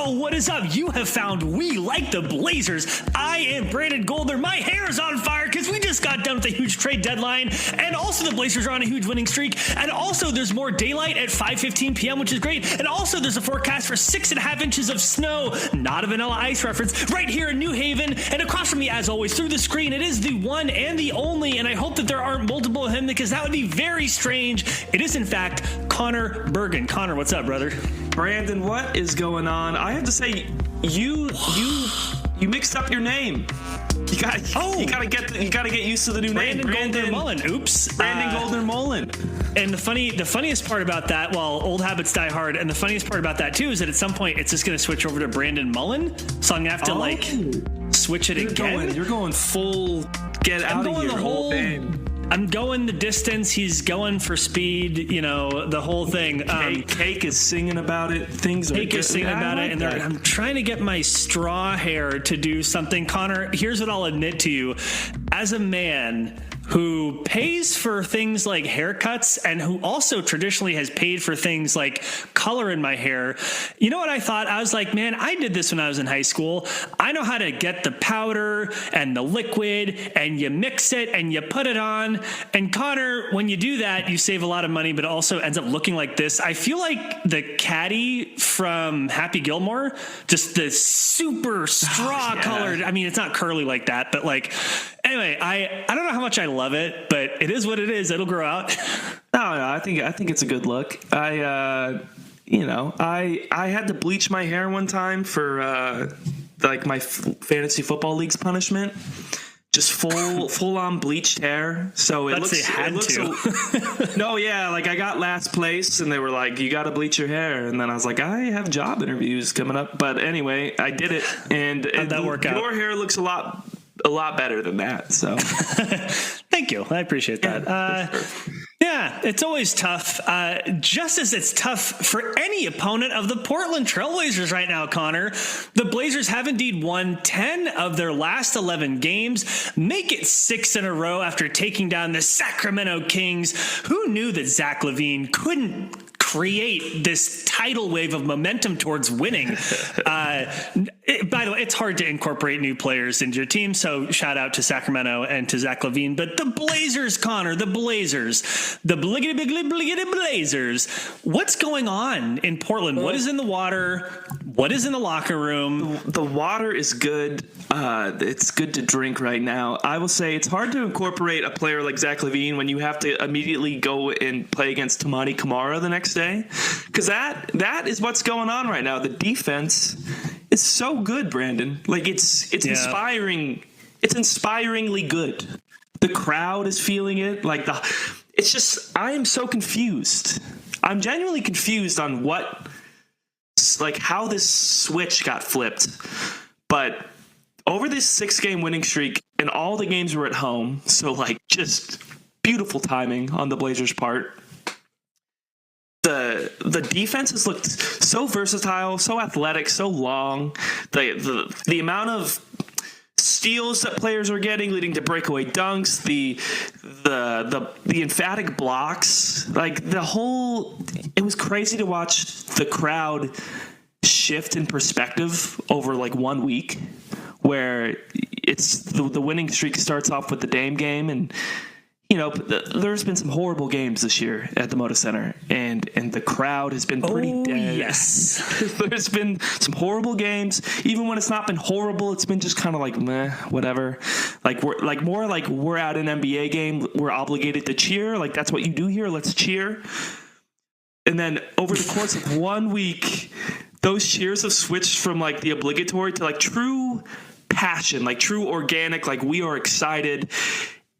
Yo, what is up? You have found We Like the Blazers. I am Brandon Goldner. My hair is on fire because we just got done with a huge trade deadline. And also the Blazers are on a huge winning streak. And also there's more daylight at 5:15 p.m., which is great. And also there's a forecast for 6.5 inches of snow, not a Vanilla Ice reference, right here in New Haven. And across from me, as always, through the screen, it is the one and the only. And I hope that there aren't multiple of him because that would be very strange. It is, in fact, Connor Bergen. Connor, what's up, brother? Brandon, what is going on? I have to say, you mixed up your name. You gotta get used to the new name. Brandon Mullen. Oops. Brandon Goldner Mullen. And the funniest part about that, well, old habits die hard, and the funniest part about that too is that at some point it's just gonna switch over to Brandon Mullen. So I'm gonna have to switch it again. You're going full get out of here. The whole name. I'm going the distance. He's going for speed. You know, the whole thing. Cake is singing about it. Cake is singing about it, and I'm trying to get my straw hair to do something. Connor, here's what I'll admit to you: as a man who pays for things like haircuts and who also traditionally has paid for things like color in my hair, you know what I thought? I was like, man, I did this when I was in high school. I know how to get the powder and the liquid, and you mix it and you put it on. And Connor, when you do that, you save a lot of money, but it also ends up looking like this. I feel like the caddy from Happy Gilmore, just the super straw colored. I mean, it's not curly like that, but like, anyway, I don't know how much I love it, but it is what it is. It'll grow out. No, I think it's a good look. I had to bleach my hair one time for like my fantasy football league's punishment. Just full on bleached hair. So it looks. No, yeah, like I got last place, and they were like, "You got to bleach your hair," and then I was like, "I have job interviews coming up." But anyway, I did it, and how'd that work out? Your hair looks a lot better than that. So thank you. I appreciate that. Sure. Yeah, it's always tough. Just as it's tough for any opponent of the Portland Trailblazers right now, Connor. The Blazers have indeed won 10 of their last 11 games, make it 6 in a row after taking down the Sacramento Kings. Who knew that Zach LaVine couldn't create this tidal wave of momentum towards winning? By the way, it's hard to incorporate new players into your team, so shout out to Sacramento and to Zach LaVine. But the Blazers, Connor, the Blazers, the bliggity Blazers. What's going on in Portland? What is in the water? What is in the locker room? The water is good. It's good to drink right now. I will say it's hard to incorporate a player like Zach LaVine when you have to immediately go and play against Toumani Camara the next day, because that is what's going on right now. The defense is so good, Brandon. Like it's inspiring. It's inspiringly good. The crowd is feeling it. It's just, I am so confused. I'm genuinely confused on how this switch got flipped. But over this 6-game winning streak, and all the games were at home, so just beautiful timing on the Blazers' part. The defense has looked so versatile, so athletic, so long. The amount of steals that players are getting, leading to breakaway dunks, the emphatic blocks, it was crazy to watch the crowd shift in perspective over 1 week, where it's the winning streak starts off with the Dame game, and there's been some horrible games this year at the Moda Center, and the crowd has been pretty dead. Yes. There's been some horrible games. Even when it's not been horrible, it's been just kind of meh, whatever. We're at an NBA game, we're obligated to cheer. That's what you do here. Let's cheer. And then over the course of 1 week, those cheers have switched from the obligatory to true passion, true organic, we are excited.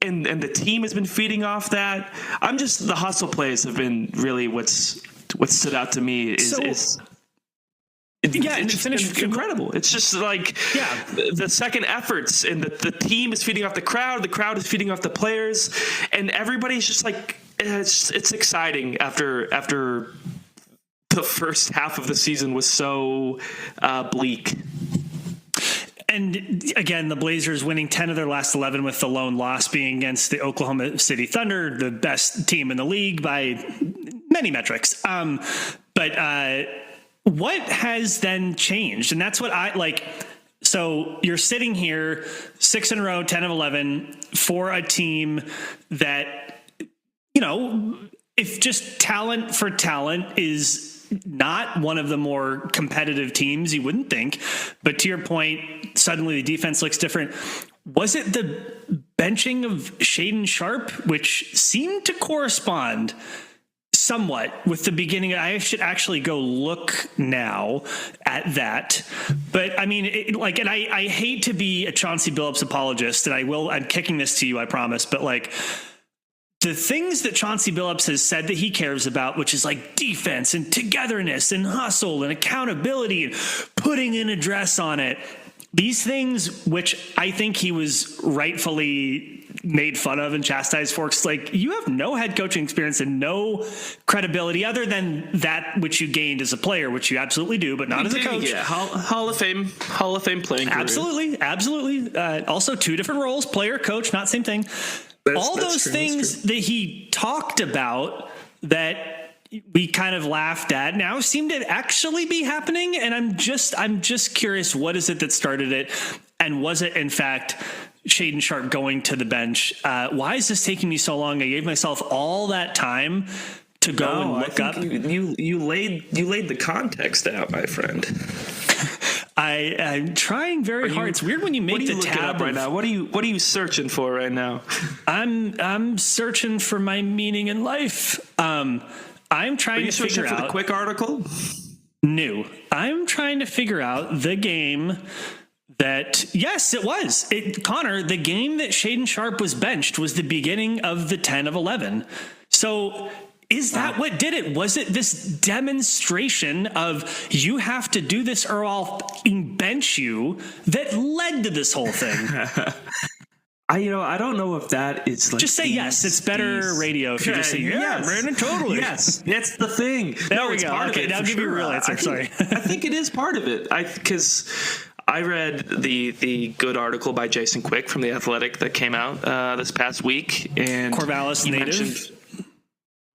And the team has been feeding off that. The hustle plays have been really what stood out to me it's incredible. It's just the second efforts, and the team is feeding off the crowd is feeding off the players, and everybody's just it's exciting after the first half of the season was so bleak. And again, the Blazers winning 10 of their last 11, with the lone loss being against the Oklahoma City Thunder, the best team in the league by many metrics. But what has then changed? And that's what I like. So you're sitting here 6 in a row, 10 of 11 for a team that, if just talent for talent is not one of the more competitive teams, you wouldn't think. But to your point, suddenly the defense looks different. Was it the benching of Shaedon Sharpe, which seemed to correspond somewhat with the beginning? I should actually go look now at that. But I mean, and I hate to be a Chauncey Billups apologist, and I'm kicking this to you, I promise. But like, the things that Chauncey Billups has said that he cares about, which is like defense and togetherness and hustle and accountability and putting an address on it. These things, which I think he was rightfully made fun of and chastised for, like, you have no head coaching experience and no credibility other than that which you gained as a player, which you absolutely do, but not as a coach. Yeah, Hall of Fame playing career. Absolutely. Also, two different roles: player, coach, not same thing. All those things that he talked about that we kind of laughed at now seem to actually be happening. And I'm just curious, what is it that started it? And was it in fact Shaedon Sharpe going to the bench? Why is this taking me so long? I gave myself all that time to go and look up. You laid the context out, my friend. I'm trying very hard. It's weird when you make the tab right now. What are you searching for right now? I'm searching for my meaning in life. I'm trying to figure out the quick article. No, I'm trying to figure out the game that, yes, it was. Connor, the game that Shaedon Sharpe was benched was the beginning of the 10 of 11. So is that what did it? Was it this demonstration of you have to do this or I'll bench you that led to this whole thing? I don't know if that is like. Just say yes. It's better radio if you just say yes, man, totally. Yes, that's the thing. There we go. Okay, now give me a real answer. Sorry. I think it is part of it. Because I read the good article by Jason Quick from The Athletic that came out this past week, and Corvallis native.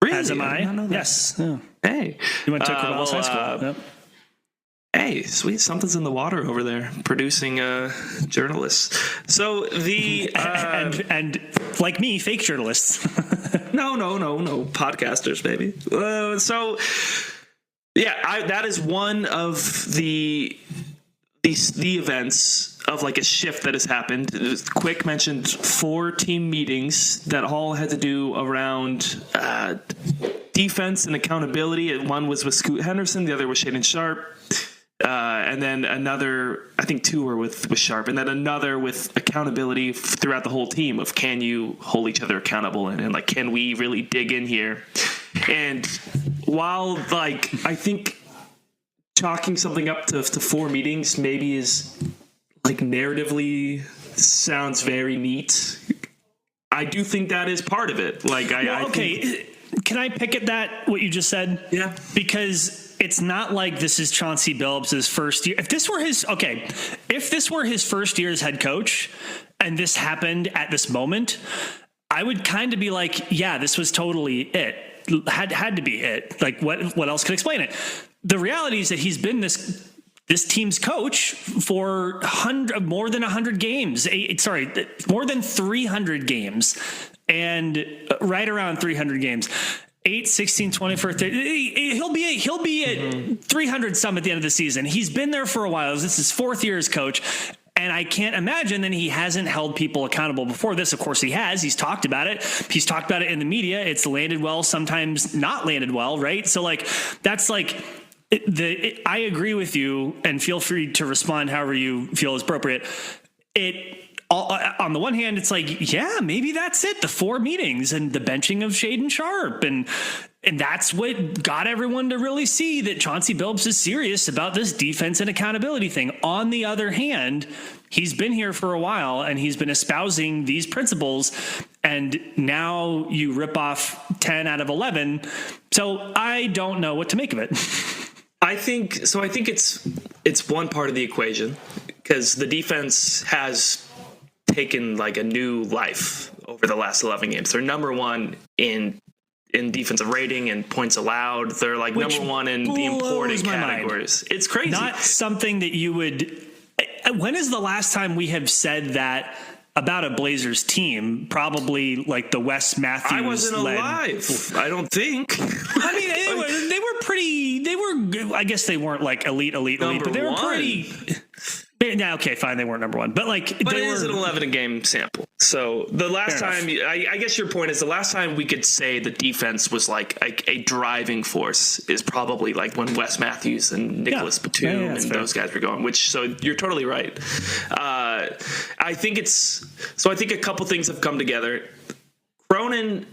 Really? As am I. Yes. Yeah. Hey, you went to Corvallis High School. Yep. Hey, sweet, something's in the water over there, producing journalists. So the and like me, fake journalists. No, podcasters, baby. That is one of the events of like a shift that has happened. Quick mentioned 4 team meetings that all had to do around defense and accountability. One was with Scoot Henderson, the other was Shaedon Sharpe. And then another, I think 2 were with Sharpe, and then another with accountability throughout the whole team of can you hold each other accountable and like, can we really dig in here? And while like, I think chalking something up to 4 meetings maybe is like narratively sounds very neat. I do think that is part of it. Like, can I pick at that, what you just said? Yeah. Because it's not like this is Chauncey Billups' first year. If this were his first year as head coach and this happened at this moment, I would kind of be like, yeah, this was totally it. Had to be it. Like what else could explain it? The reality is that he's been this team's coach for more than 100 games. More than 300 games, and right around 300 games. 8, 16, 24, 30. He'll be at 300 some at the end of the season. He's been there for a while. This is his 4th year as coach. And I can't imagine that he hasn't held people accountable before this. Of course he has. He's talked about it. He's talked about it in the media. It's landed well, sometimes not landed well, right? So like, that's like, I agree with you, and feel free to respond however you feel is appropriate. On the one hand, it's like, yeah, maybe that's it. The 4 meetings and the benching of Shaedon Sharpe. And that's what got everyone to really see that Chauncey Billups is serious about this defense and accountability thing. On the other hand, he's been here for a while and he's been espousing these principles. And now you rip off 10 out of 11. So I don't know what to make of it. I think it's one part of the equation because the defense has taken like a new life over the last 11 games. They're number 1 in in defensive rating and points allowed. They're like number one in the important categories. It's crazy. Not something that you would. When is the last time we have said that about a Blazers team? Probably like the Wes Matthews. I wasn't alive. I don't think. I mean, they were pretty. They were. I guess they weren't like elite, but they were pretty. Yeah, okay, fine. They weren't number one, but it is an 11 game sample. So the last time, I guess your point is the last time we could say the defense was like a driving force is probably like when Wes Matthews and Nicholas Batum and those guys were going. So you're totally right. I think a couple things have come together. Cronin,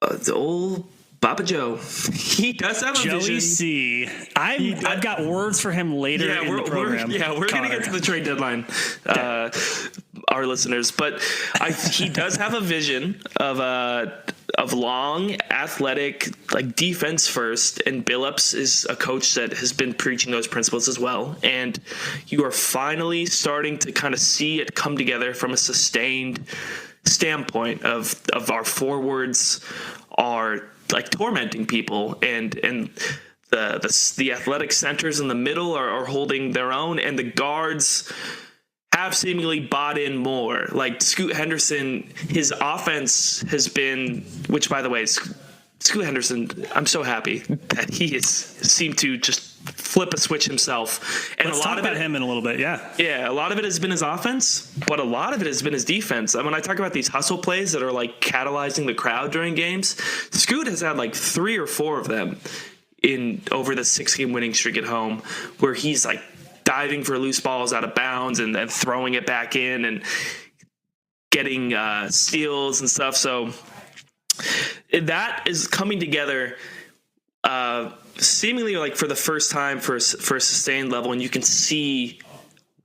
the old Papa Joe, he does have a Joey vision. C. I've got words for him later in the program. We're going to get to the trade deadline, our listeners. But he does have a vision of long, athletic, like defense first. And Billups is a coach that has been preaching those principles as well. And you are finally starting to kind of see it come together from a sustained standpoint of our forwards are like tormenting people, and the athletic centers in the middle are holding their own, and the guards have seemingly bought in more. Like Scoot Henderson, his offense has been, which by the way, Scoot Henderson, I'm so happy that he has seemed to just flip a switch himself. And Let's talk about him in a little bit, yeah. Yeah, a lot of it has been his offense, but a lot of it has been his defense. When I talk about these hustle plays that are like catalyzing the crowd during games, Scoot has had like 3 or 4 of them over the 6-game winning streak at home, where he's like diving for loose balls out of bounds and then throwing it back in and getting steals and stuff. So that is coming together seemingly like for the first time for a sustained level, and you can see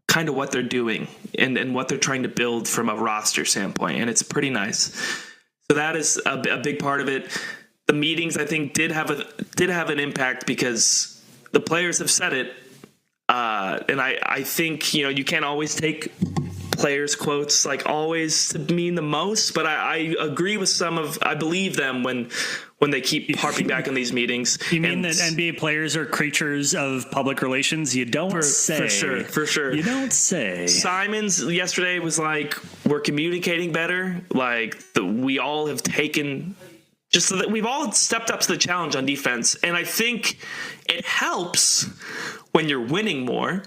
kind of what they're doing and what they're trying to build from a roster standpoint, and it's pretty nice. So that is a big part of it. The meetings, I think, did have an impact because the players have said it, and I think you can't always take players' quotes like always to mean the most, but I agree with I believe them when they keep harping back on these meetings. You mean that NBA players are creatures of public relations? You don't say. For sure. You don't say. Simons yesterday was like, we're communicating better. Like we all have taken, just so that we've all stepped up to the challenge on defense. And I think it helps when you're winning more.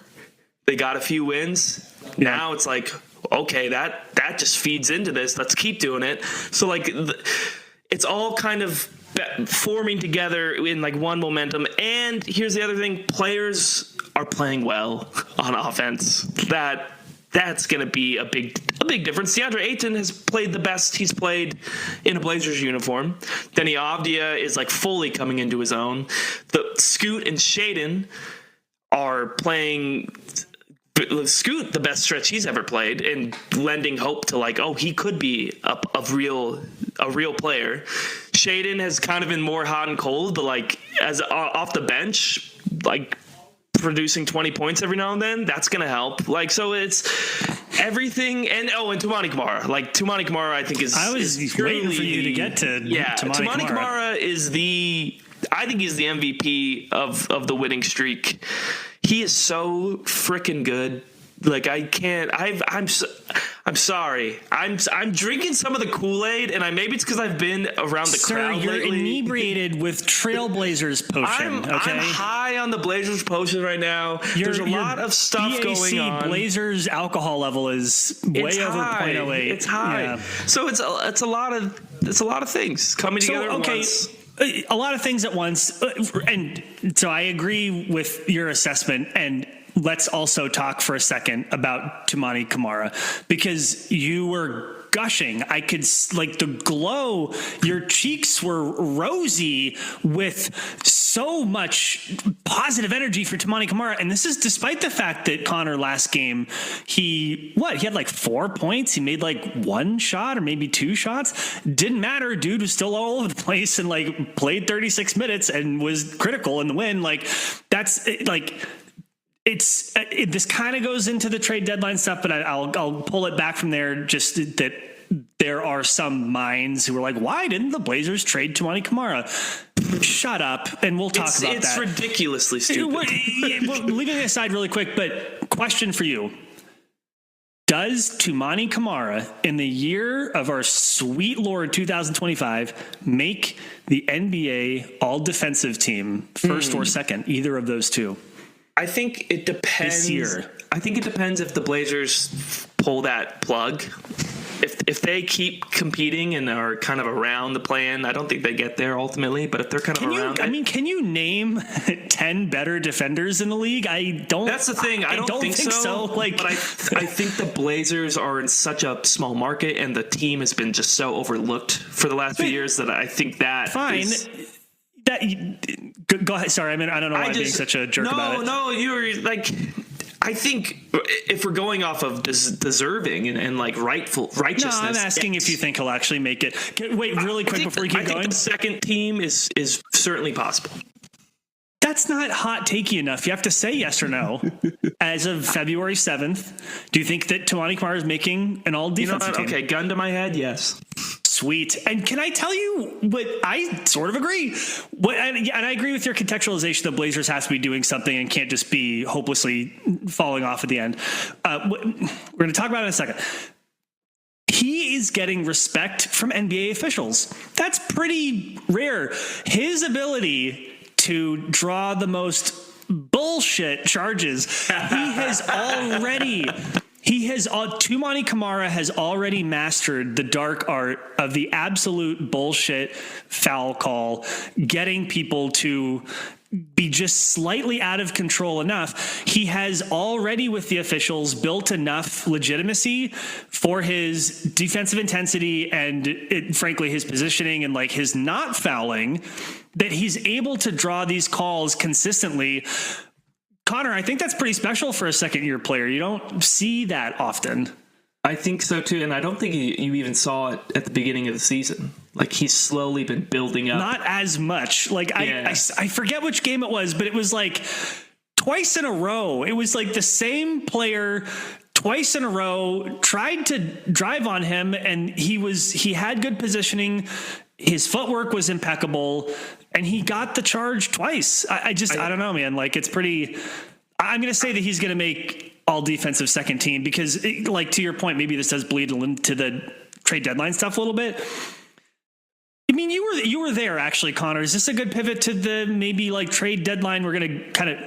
They got a few wins. Yeah. Now it's like, okay, that just feeds into this. Let's keep doing it. So like it's all kind of forming together in like one momentum. And here's the other thing: players are playing well on offense. That's going to be a big difference. DeAndre Ayton has played the best he's played in a Blazers uniform. Denny Avdia is like fully coming into his own. The Scoot and Shaedon are playing Scoot the best stretch he's ever played, and lending hope to like, oh, he could be a real player. Shaedon has kind of been more hot and cold, but like as off the bench, like producing 20 points every now and then, that's gonna help. Like, so it's everything. And Toumani Camara, Toumani Camara, I think is waiting for you to get to Toumani Camara is I think he's the MVP of the winning streak. He is so freaking good. Like I'm sorry. I'm drinking some of the Kool-Aid, and maybe it's because I've been around the crowd you're lately. Inebriated with Trailblazers potion. I'm high on the Blazers potion right now. There's a lot of stuff going on. Blazers alcohol level is way over 0.08. It's high. Yeah. So it's a lot of things coming together at once. A lot of things at once, and so I agree with your assessment. And let's also talk for a second about Toumani Camara, because you were gushing. I could, like, the glow, your cheeks were rosy with so much positive energy for Toumani Camara. And this is despite the fact that Connor last game, he had like 4 points. He made like 1 shot or maybe 2 shots. Didn't matter. Dude was still all over the place and like played 36 minutes and was critical in the win. Like that's like, this kind of goes into the trade deadline stuff, but I'll pull it back from there. Just that there are some minds who are like, why didn't the Blazers trade Toumani Camara? Shut up, and we'll talk about that. It's ridiculously stupid. Leaving it aside really quick, but question for you. Does Toumani Camara, in the year of our sweet Lord 2025, make the NBA all-defensive team, first or second, either of those two? I think it depends. This year. I think it depends if the Blazers pull that plug. If they keep competing and are kind of around the plan, I don't think they get there ultimately. But if they're kind of around, can you name 10 better defenders in the league? I don't. That's the thing. I don't think so. Like, but I think the Blazers are in such a small market, and the team has been just so overlooked for the last few years that I think that fine. Go ahead. Sorry, I don't know why I'm being such a jerk about it. No, you're like. I think if we're going off of deserving and like righteousness. No, I'm asking if you think he'll actually make it. Wait, really quick before you keep going. I think the second team is certainly possible. That's not hot takey enough. You have to say yes or no. As of February 7th, do you think that Toumani Camara is making an all-defensive team? Okay, gun to my head, yes. Sweet. And can I tell you what I sort of agree? And I agree with your contextualization. The Blazers have to be doing something and can't just be hopelessly falling off at the end. We're going to talk about it in a second. He is getting respect from NBA officials. That's pretty rare. His ability to draw the most bullshit charges, Toumani Camara has already mastered the dark art of the absolute bullshit foul call, getting people to be just slightly out of control enough. He has already, with the officials, built enough legitimacy for his defensive intensity and frankly his positioning and like his not fouling, that he's able to draw these calls consistently. Connor, I think that's pretty special for a second-year player. You don't see that often. I think so, too, and I don't think you even saw it at the beginning of the season. Like, he's slowly been building up. Not as much. Like, yeah. I forget which game it was, but it was like twice in a row. It was like the same player twice in a row tried to drive on him, and he had good positioning. His footwork was impeccable, and he got the charge twice. I don't know, man. Like, it's pretty. I'm going to say that he's going to make all defensive second team because, like, to your point, maybe this does bleed into the trade deadline stuff a little bit. I mean, you were there actually, Connor. Is this a good pivot to the maybe like trade deadline? We're going to kind of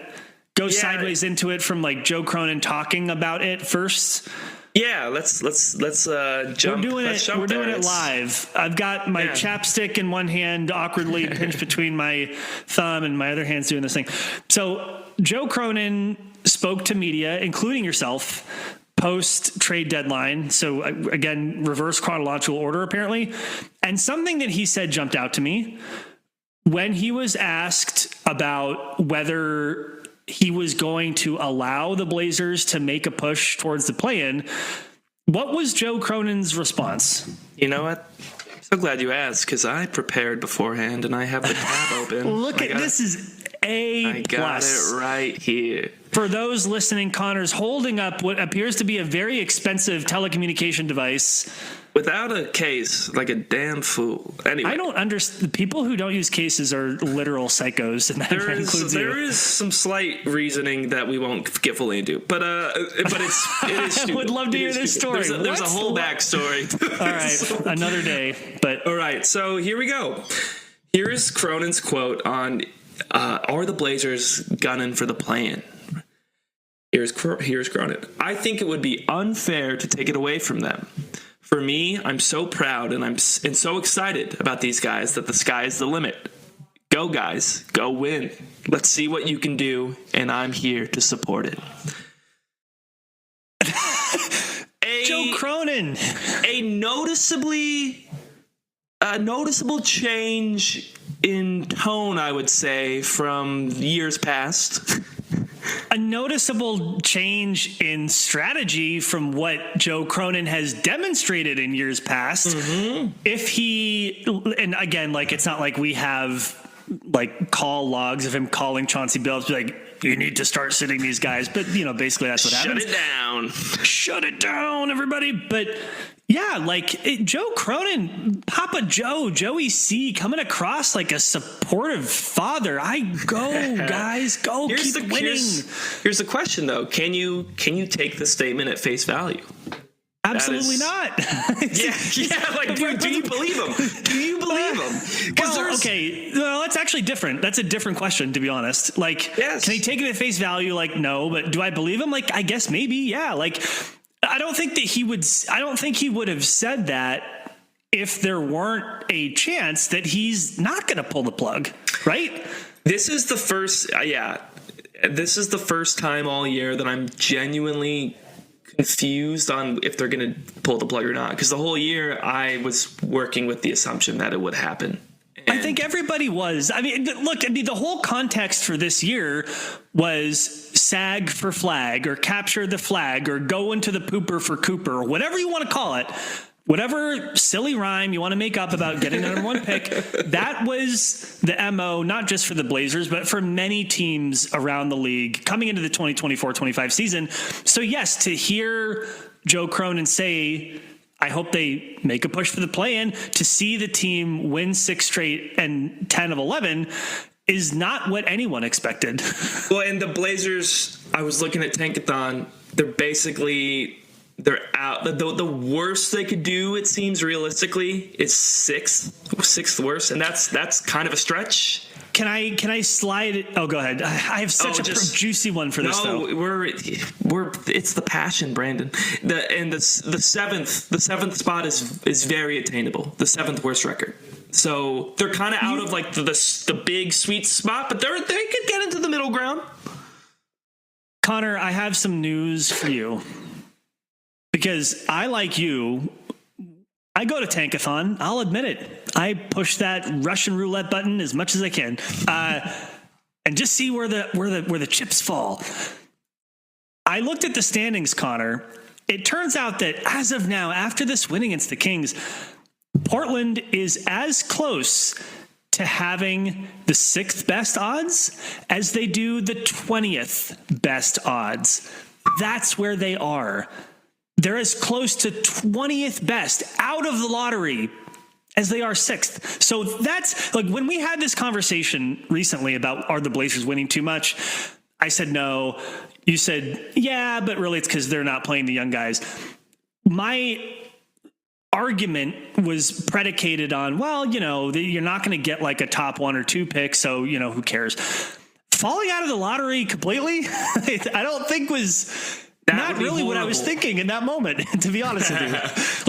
go sideways into it from like Joe Cronin talking about it first. Yeah, let's jump. We're doing it live. I've got my chapstick in one hand, awkwardly pinched between my thumb, and my other hand's doing this thing. So Joe Cronin spoke to media, including yourself, post trade deadline. So again, reverse chronological order apparently. And something that he said jumped out to me when he was asked about whether he was going to allow the Blazers to make a push towards the play-in. What was Joe Cronin's response? You know what? I'm so glad you asked because I prepared beforehand and I have the tab open. This is A+. I got it right here. For those listening, Connor's holding up what appears to be a very expensive telecommunication device. Without a case, like a damn fool. Anyway, I don't understand. People who don't use cases are literal psychos, and that includes you. There is some slight reasoning that we won't get fully into, but it is stupid. I would love to hear this story. There's a whole backstory. All right, another day. But all right, so here we go. Here is Cronin's quote on are the Blazers gunning for the play-in? Here's Cronin. I think it would be unfair to take it away from them. For me, I'm so proud and so excited about these guys that the sky is the limit. Go, guys. Go win. Let's see what you can do, and I'm here to support it. Joe Cronin. A noticeable change in tone, I would say, from years past. A noticeable change in strategy from what Joe Cronin has demonstrated in years past. Mm-hmm. And again, like, it's not like we have like call logs of him calling Chauncey Billups, like, you need to start sitting these guys. But, basically that's what happens. Shut it down. Shut it down, everybody. But yeah, like Joe Cronin, Papa Joe, Joey C, coming across like a supportive father. Guys, go, keep winning. Here's the question though. Can you take the statement at face value? Absolutely not. Like, do you believe him? Do you believe him? Well, that's actually different. That's a different question, to be honest. Like, yes. Can he take it at face value? Like, no, but do I believe him? Like, I guess maybe, yeah. Like, I don't think he would have said that if there weren't a chance that he's not going to pull the plug, right? This is the first, this is the first time all year that I'm genuinely confused on if they're going to pull the plug or not, because the whole year I was working with the assumption that it would happen. I think everybody was. I mean, look, the whole context for this year was sag for flag or capture the flag or go into the pooper for Cooper or whatever you want to call it. Whatever silly rhyme you want to make up about getting the number one pick, that was the MO, not just for the Blazers, but for many teams around the league coming into the 2024-25 season. So yes, to hear Joe Cronin say, I hope they make a push for the play-in, to see the team win 6 straight and 10 of 11 is not what anyone expected. Well, and the Blazers, I was looking at Tankathon, they're out. The worst they could do, it seems realistically, is sixth worst, and that's kind of a stretch. Can I slide it? Oh, go ahead. I have such a juicy one for this. No, it's the passion, Brandon. The seventh spot is very attainable. The 7th worst record. So they're kind of out of like the big sweet spot, but they could get into the middle ground. Connor, I have some news for you. Because I, like you, I go to Tankathon. I'll admit it. I push that Russian roulette button as much as I can, and just see where the chips fall. I looked at the standings, Connor. It turns out that as of now, after this win against the Kings, Portland is as close to having the 6th best odds as they do the 20th best odds. That's where they are. They're as close to 20th best out of the lottery as they are 6th. So that's like when we had this conversation recently about are the Blazers winning too much? I said no. You said, yeah, but really it's because they're not playing the young guys. My argument was predicated on, well, you're not going to get like a top 1 or 2 pick. So, who cares? Falling out of the lottery completely, I don't think was... Not really what I was thinking in that moment, to be honest with you.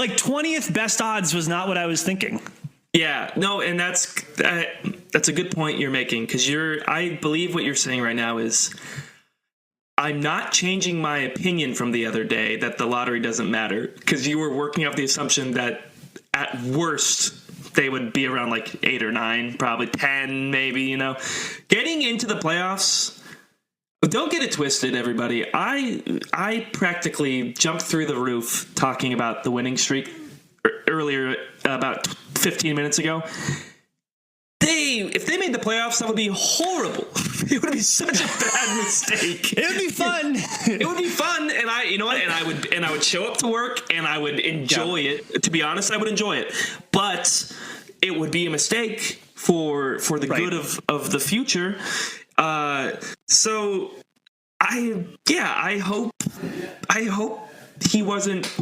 Like 20th best odds was not what I was thinking. Yeah, no, and that's a good point you're making, because I believe what you're saying right now is I'm not changing my opinion from the other day that the lottery doesn't matter, because you were working off the assumption that at worst they would be around like 8 or 9, probably 10 maybe, Getting into the playoffs... But don't get it twisted, everybody. I practically jumped through the roof talking about the winning streak earlier, about 15 minutes ago. If they made the playoffs, that would be horrible. It would be such a bad mistake. It would be fun. It would be fun, and I would show up to work and I would enjoy it. To be honest, I would enjoy it, but it would be a mistake for the good of the future. So I hope he wasn't.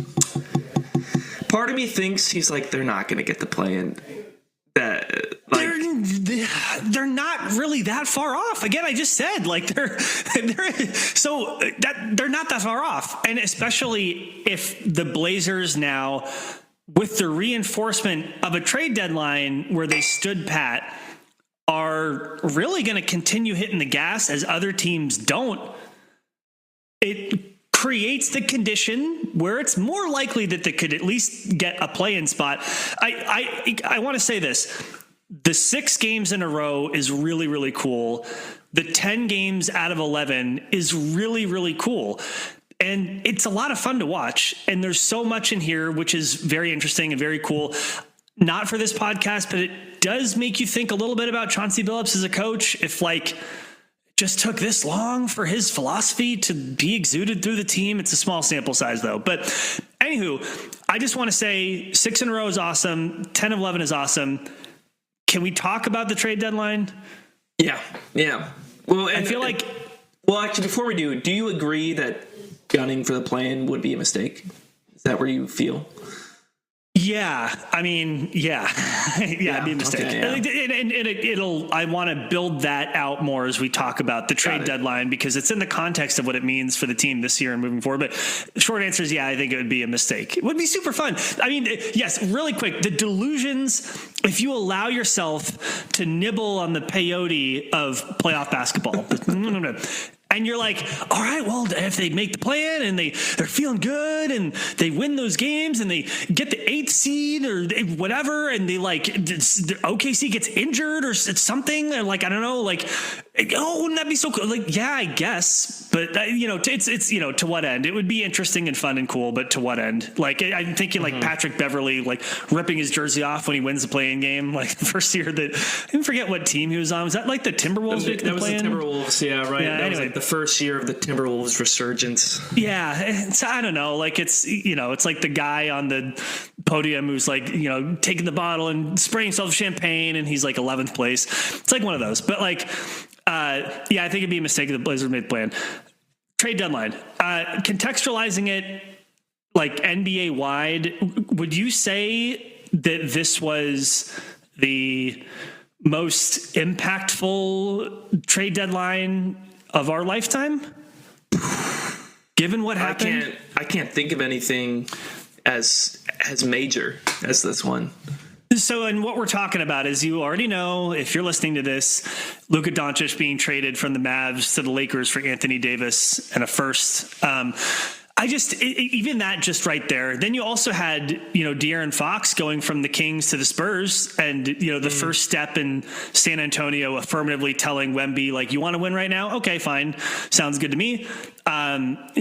Part of me thinks he's like, they're not going to get the play in. That like they're not really that far off. Again, I just said like they're not that far off, and especially if the Blazers now, with the reinforcement of a trade deadline where they stood pat, are really going to continue hitting the gas as other teams don't, it creates the condition where it's more likely that they could at least get a play-in spot. I want to say this. The 6 games in a row is really, really cool. The 10 games out of 11 is really, really cool. And it's a lot of fun to watch. And there's so much in here, which is very interesting and very cool. Not for this podcast, but does make you think a little bit about Chauncey Billups as a coach. If like just took this long for his philosophy to be exuded through the team. It's a small sample size though. But anywho, I just want to say 6 in a row is awesome. 10 of 11 is awesome. Can we talk about the trade deadline? Yeah. Well, I feel like. Well, actually, before we do you agree that gunning for the play-in would be a mistake? Is that where you feel? Yeah, I mean, yeah, it'd be a mistake. Okay, yeah. And I want to build that out more as we talk about the trade deadline, because it's in the context of what it means for the team this year and moving forward. But short answer is, yeah, I think it would be a mistake. It would be super fun. I mean, yes, really quick, the delusions, if you allow yourself to nibble on the peyote of playoff basketball, and you're like, all right, well, if they make the play-in and they're feeling good and they win those games and they get the 8th seed or whatever, and they like OKC gets injured or it's something, and like I don't know, like, oh, wouldn't that be so cool? Like, yeah, I guess, but it's to what end? It would be interesting and fun and cool, but to what end? Like, I'm thinking like Patrick Beverley like ripping his jersey off when he wins the play-in game, like the first year that I didn't forget what team he was on. Was that like the Timberwolves? That was the Timberwolves, yeah, right. Yeah, that anyway. was like the first year of the Timberwolves resurgence. Yeah, so I don't know. Like it's like the guy on the podium who's like taking the bottle and spraying himself with champagne, and he's like 11th place. It's like one of those. But like, I think it'd be a mistake if the Blazers made the plan. Trade deadline. Contextualizing it like NBA wide, would you say that this was the most impactful trade deadline of our lifetime, given what happened? I can't think of anything as major as this one. So, and what we're talking about is, you already know, if you're listening to this, Luka Doncic being traded from the Mavs to the Lakers for Anthony Davis and a first. Even that just right there. Then you also had, De'Aaron Fox going from the Kings to the Spurs, and, the first step in San Antonio affirmatively telling Wemby, like, you want to win right now? Okay, fine. Sounds good to me.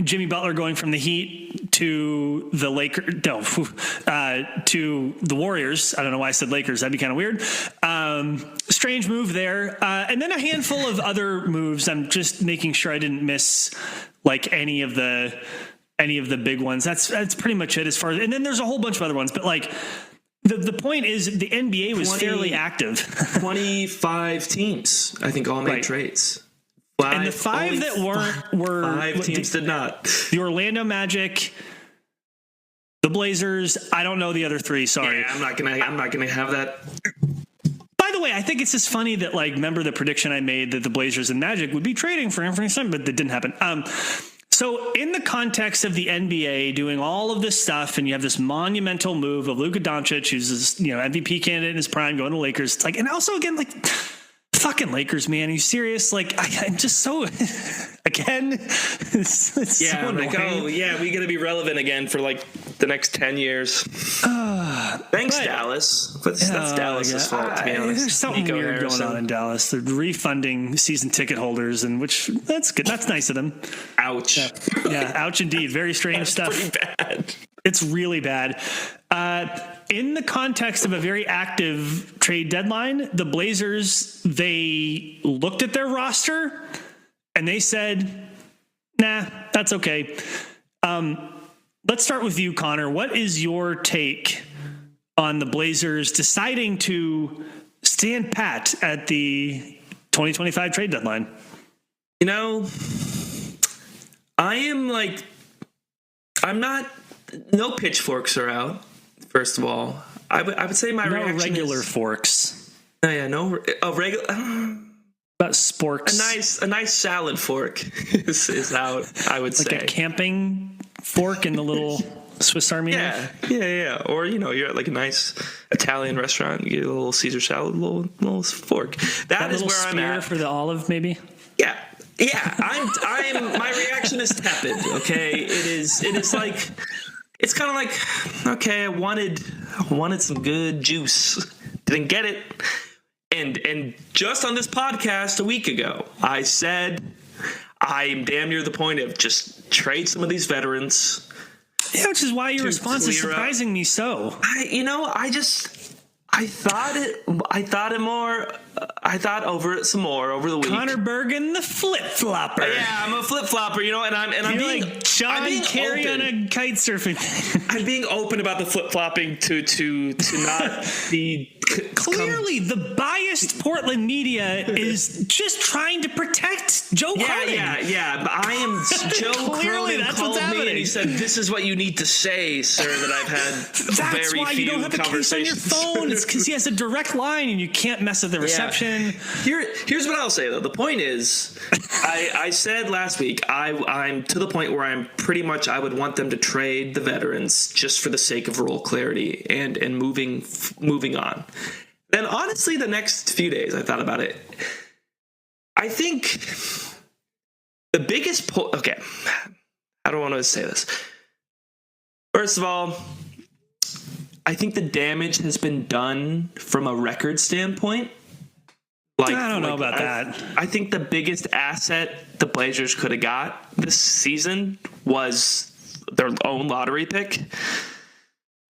Jimmy Butler going from the Heat to the to the Warriors. I don't know why I said Lakers. That'd be kind of weird. Strange move there. And then a handful of other moves. I'm just making sure I didn't miss like any of the big ones. That's pretty much it as far as, and then there's a whole bunch of other ones, but like the point is the NBA was fairly active. 25 teams, I think, all made trades. And the five that were 5 teams did not. The Orlando Magic, the Blazers. I don't know the other 3. Sorry. Yeah, I'm not gonna have that. By the way, I think it's just funny that, like, remember the prediction I made that the Blazers and Magic would be trading for Anthony Simon, but that didn't happen. So in the context of the NBA doing all of this stuff, and you have this monumental move of Luka Doncic, who's this, MVP candidate in his prime, going to Lakers. It's like, and also again, like, fucking Lakers, man. Are you serious? Like, I'm just so again. It's so annoying. Like, oh yeah, we gotta be relevant again for like the next 10 years. Thanks, Dallas. But that's Dallas' fault, to be honest. There's something weird going on in Dallas. They're refunding season ticket holders, and which that's good. That's nice of them. Ouch. Yeah, ouch indeed. Very strange stuff. Pretty bad. It's really bad. In the context of a very active trade deadline, the Blazers, they looked at their roster and they said, nah, that's okay. Let's start with you, Connor. What is your take on the Blazers deciding to stand pat at the 2025 trade deadline? No pitchforks are out. First of all, I would say my reaction regular is, forks. Oh yeah, no regular. About sporks. A nice salad fork is out. I would say like a camping fork in the little Swiss Army knife. Yeah. Or you're at like a nice Italian restaurant, you get a little Caesar salad, little fork. That is where I'm at. For the olive, maybe. Yeah. I'm. My reaction is tepid. Okay, it is like. It's kind of like, okay, I wanted some good juice. Didn't get it. And just on this podcast a week ago, I said I'm damn near the point of just trade some of these veterans. Yeah, which is why your response is surprising me so. I I thought over it some more over the week. Connor Bergen, the flip-flopper. Yeah, I'm a flip-flopper, and I'm You're being like John Kerry on a kite surfing. I'm being open about the flip-flopping to not be clearly the biased Portland media is just trying to protect Joe Cronin. Yeah. But I am Joe Clearly, Cronin that's called what's me happening. and he said, "This is what you need to say, sir." That I've had That's very why few you don't have a case on your conversations. phone. It's because he has a direct line and you can't mess with the reception. Here's what I'll say though. The point is, I said last week I'm to the point where I'm pretty much I would want them to trade the veterans just for the sake of role clarity and moving on. Then honestly, the next few days I thought about it. I think the biggest okay, I don't want to say this. First of all, I think the damage has been done from a record standpoint. I don't know about that. I think the biggest asset the Blazers could have got this season was their own lottery pick. So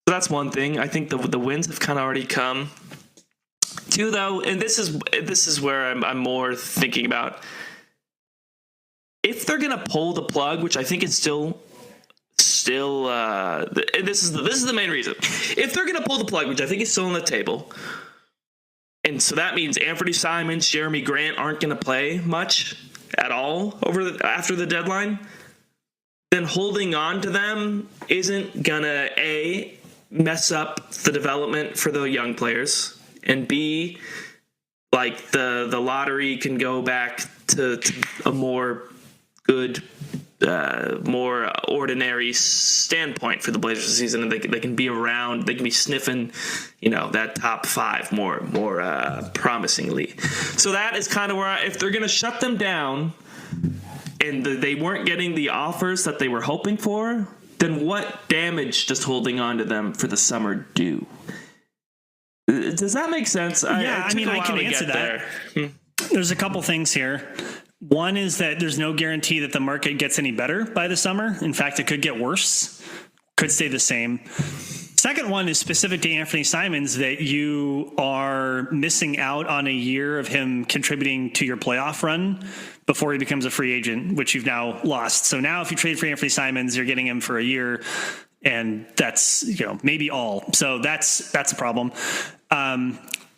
that's one thing. I think the wins have kind of already come. Two, though, and this is where I'm more thinking about if they're gonna pull the plug, which I think is still. This is the main reason. If they're gonna pull the plug, which I think is still on the table. And so that means Anthony Simons, Jeremy Grant aren't going to play much at all after the deadline. Then holding on to them isn't going to, A, mess up the development for the young players, and B, like the lottery can go back to a more good, more ordinary standpoint for the Blazers this season, and they can be around, they can be sniffing, that top five more promisingly. So that is kind of where if they're going to shut them down and they weren't getting the offers that they were hoping for, then what damage does holding on to them for the summer do? Does that make sense? Yeah, I can answer that. There's a couple things here. One is that there's no guarantee that the market gets any better by the summer. In fact, it could get worse, could stay the same. Second one is specific to Anthony Simons, that you are missing out on a year of him contributing to your playoff run before he becomes a free agent, which you've now lost. So now if you trade for Anthony Simons, you're getting him for a year, and that's maybe all. So that's a problem.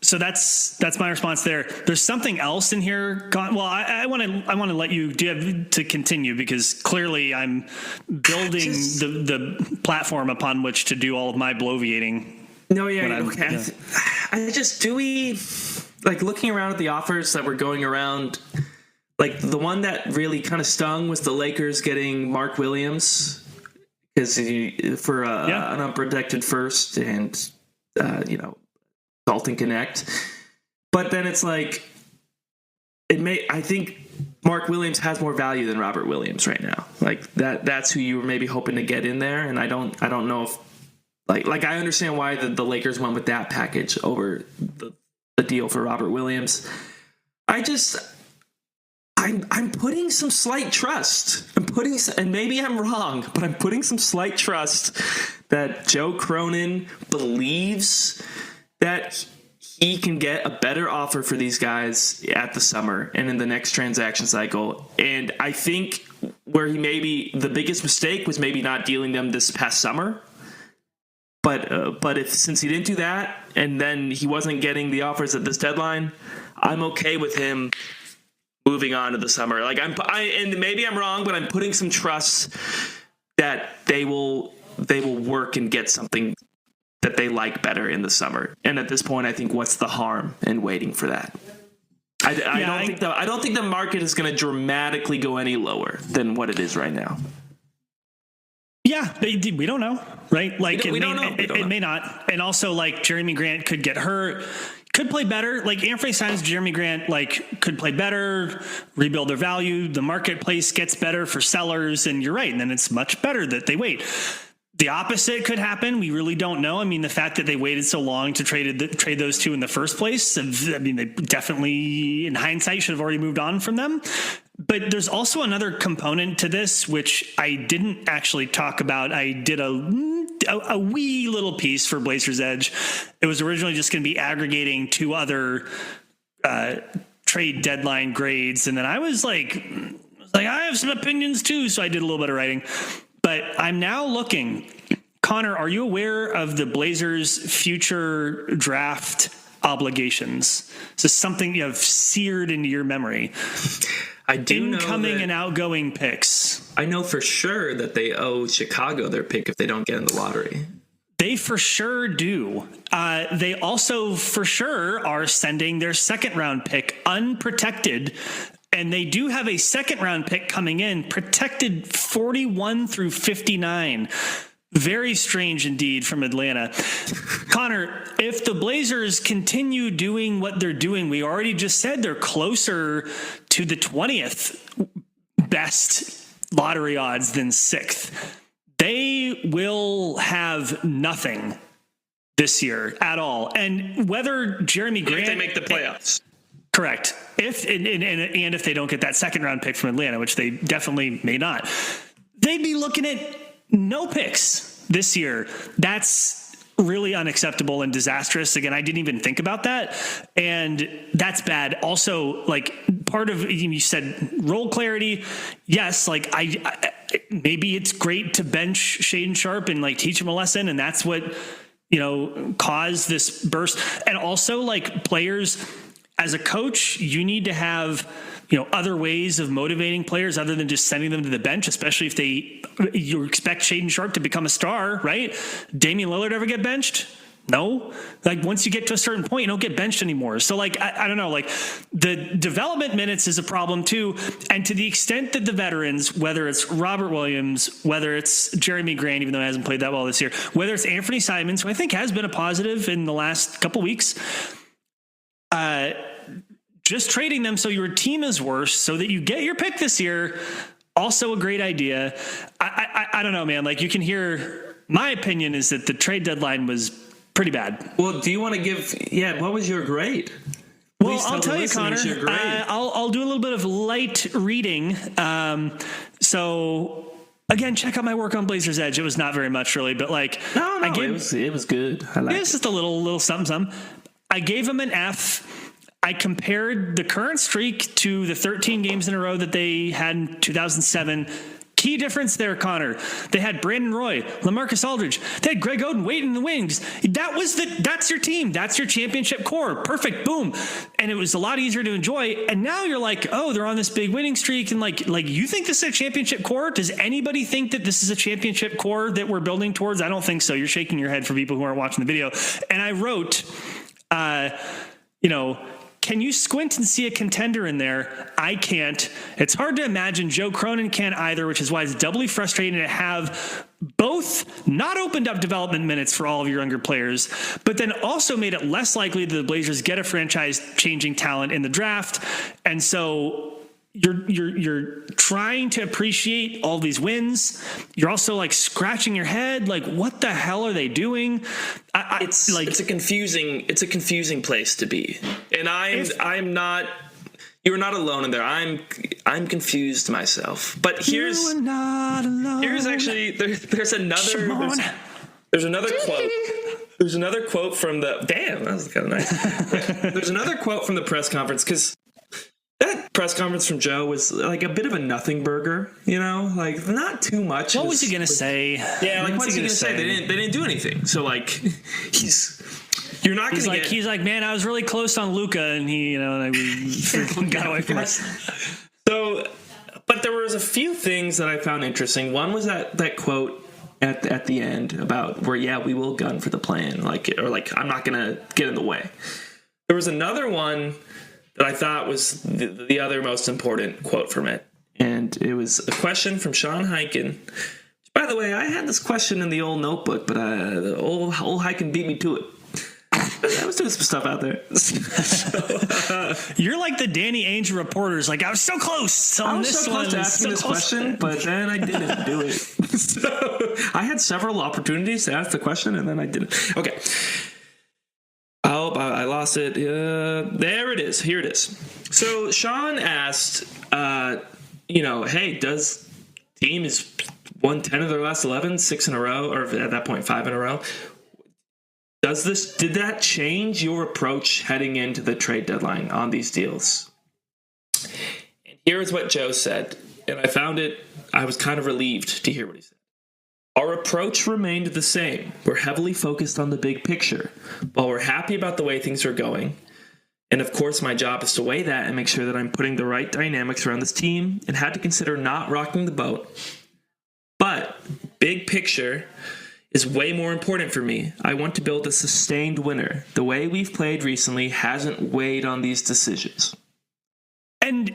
So that's my response there. There's something else in here. Well, I want to let you to continue, because clearly I'm building the platform upon which to do all of my bloviating. No, yeah, okay. Yeah. Like looking around at the offers that were going around, like the one that really kind of stung was the Lakers getting Mark Williams for an unprotected first and Dalton Connect. But then it's like I think Mark Williams has more value than Robert Williams right now. Like that's who you were maybe hoping to get in there, and I don't know if like I understand why the Lakers went with that package over the deal for Robert Williams. I'm putting some slight trust. And maybe I'm wrong, but I'm putting some slight trust that Joe Cronin believes that he can get a better offer for these guys at the summer and in the next transaction cycle. And I think where the biggest mistake was maybe not dealing them this past summer. But since he didn't do that, and then he wasn't getting the offers at this deadline, I'm okay with him moving on to the summer. Like and maybe I'm wrong, but I'm putting some trust that they will work and get something that they like better in the summer. And at this point, I think what's the harm in waiting for that? I don't think the market is going to dramatically go any lower than what it is right now. Yeah, we don't know, right? Like we don't know. It may not. And also, like, Jeremy Grant could get hurt, could play better. Like Anthony Simons, Jeremy Grant, like, could play better, rebuild their value. The marketplace gets better for sellers, and you're right. And then it's much better that they wait. The opposite could happen. We really don't know. I mean, the fact that they waited so long to trade those two in the first place, I mean, they definitely, in hindsight, should have already moved on from them. But there's also another component to this, which I didn't actually talk about. I did a wee little piece for Blazers Edge. It was originally just going to be aggregating 2 other trade deadline grades. And then I was like, I have some opinions too. So I did a little bit of writing. But I'm now looking. Connor, are you aware of the Blazers' future draft obligations? Is this something you have seared into your memory? I do know incoming and outgoing picks. I know for sure that they owe Chicago their pick if they don't get in the lottery. They for sure do. They also for sure are sending their second round pick unprotected. And they do have a second round pick coming in, protected 41 through 59. Very strange indeed from Atlanta. Connor, if the Blazers continue doing what they're doing, we already just said they're closer to the 20th best lottery odds than 6th. They will have nothing this year at all. And whether Jeremy Grant... If they make the playoffs. Correct. If if they don't get that second round pick from Atlanta, which they definitely may not, they'd be looking at no picks this year. That's really unacceptable and disastrous. Again, I didn't even think about that. And that's bad. Also, like, part of, you said role clarity. Yes. Like I maybe it's great to bench Shaedon Sharpe and like teach him a lesson. And that's what, caused this burst. And also, like, players, as a coach, you need to have, other ways of motivating players other than just sending them to the bench, especially if you expect Shaedon Sharpe to become a star, right? Damian Lillard ever get benched? No. Like, once you get to a certain point, you don't get benched anymore. So, like, I don't know, like, the development minutes is a problem too. And to the extent that the veterans, whether it's Robert Williams, whether it's Jeremy Grant, even though he hasn't played that well this year, whether it's Anthony Simons, who I think has been a positive in the last couple weeks, just trading them so your team is worse so that you get your pick this year, also a great idea. I don't know, man. Like, you can hear, my opinion is that the trade deadline was pretty bad. Well, do you want to give, what was your grade? Well, I'll tell you, Connor, I'll do a little bit of light reading. So again, check out my work on Blazers Edge. It was not very much really, but like, it was good. I liked it. It's just a little something. I gave him an F. I compared the current streak to the 13 games in a row that they had in 2007. Key difference there, Connor. They had Brandon Roy, LaMarcus Aldridge. They had Greg Oden waiting in the wings. That's your team. That's your championship core. Perfect. Boom. And it was a lot easier to enjoy. And now you're like, oh, they're on this big winning streak. And like you think this is a championship core? Does anybody think that this is a championship core that we're building towards? I don't think so. You're shaking your head for people who aren't watching the video. And I wrote, can you squint and see a contender in there? I can't. It's hard to imagine. Joe Cronin can't either, which is why it's doubly frustrating to have both not opened up development minutes for all of your younger players, but then also made it less likely that the Blazers get a franchise-changing talent in the draft. And so you're trying to appreciate all these wins. You're also like scratching your head, like, what the hell are they doing? It's a confusing place to be, and I'm not. You're not alone in there. I'm confused myself. But here's actually there's another quote. There's another quote from the that was kind of nice. There's another quote from the press conference, because that press conference from Joe was like a bit of a nothing burger, like not too much. What was he going to say? Yeah, like what's he going to say? They didn't do anything. So like you're not going to get. He's like, man, I was really close on Luka, and he, we got away from us. So, but there was a few things that I found interesting. One was that quote at the end about where, we will gun for the plan, I'm not going to get in the way. There was another one that I thought was the other most important quote from it. And it was a question from Sean Highkin. By the way, I had this question in the old notebook, but the old Highkin beat me to it. I was doing some stuff out there. You're like the Danny Ainge reporters. Like, I was so close. I was so close to asking this question, but then I didn't do it. So I had several opportunities to ask the question, and then I didn't. Okay. Oh, I lost it. There it is. Here it is. So Sean asked, hey, does team is won 10 of their last 11, 6 in a row, or at that point, 5 in a row. Did that change your approach heading into the trade deadline on these deals? And here's what Joe said, and I was kind of relieved to hear what he said. Our approach remained the same. We're heavily focused on the big picture. While we're happy about the way things are going, and of course my job is to weigh that and make sure that I'm putting the right dynamics around this team, and had to consider not rocking the boat. But big picture is way more important for me. I want to build a sustained winner. The way we've played recently hasn't weighed on these decisions. And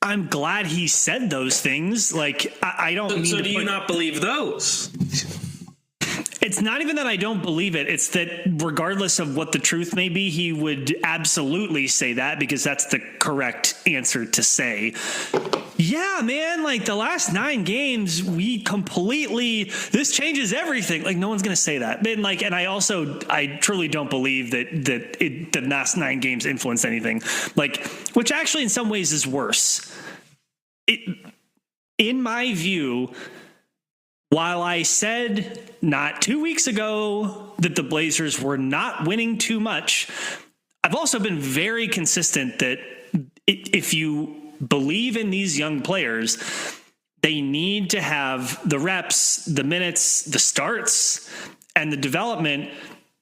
I'm glad he said those things. Like, I don't mean So to do you not believe those? It's not even that I don't believe it. It's that regardless of what the truth may be, he would absolutely say that because that's the correct answer to say. Yeah, man, like the last 9 games, this changes everything. Like, no one's going to say that. And I truly don't believe that the last 9 games influenced anything. Like, which actually in some ways is worse. In my view, while I said not 2 weeks ago that the Blazers were not winning too much, I've also been very consistent that if you believe in these young players, they need to have the reps, the minutes, the starts, and the development